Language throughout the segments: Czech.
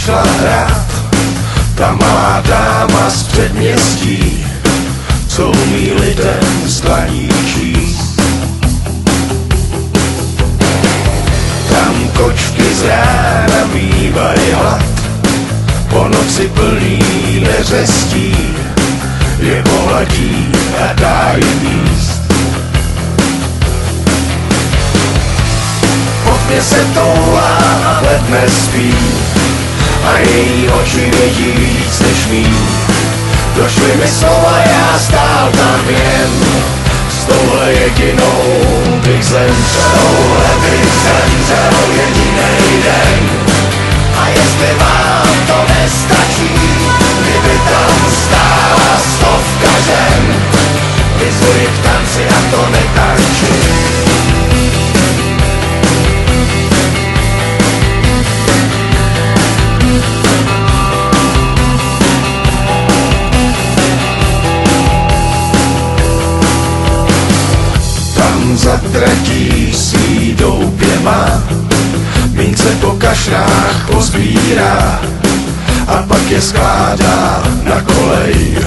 šla hrát ta malá dáma z předměstí, co umí lidem z dlaní číst. Tam kočky z rána mývají hlad, po noci plný neřestí, je pohladí a dá jim jíst. Po tmě se toulá a hled nespí, a její oči vidí víc než mý. Došly mi slova, já stál tam jen, s touhle jedinou bych zemřel. Touhle bych zemřel jedinej den. A jestli vám to nestačí, kdyby tam stála stovka žen, vyzvuji k tanci a to netančí. Za tratí svý doupě má, mince po kašrách pozbírá a pak je skládá na kolej.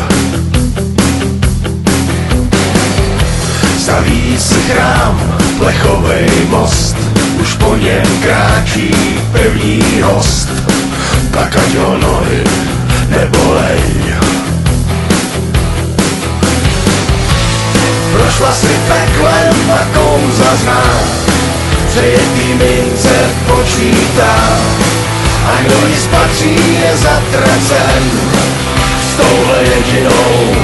Staví si chrám, plechovej most, už po něm kráčí pevný host, tak ať ho nohy nebolej. Prošla si peklem a kouza zná, přejetý mince počítá, a kdo ji spatří je zatracen, s touhle jedinou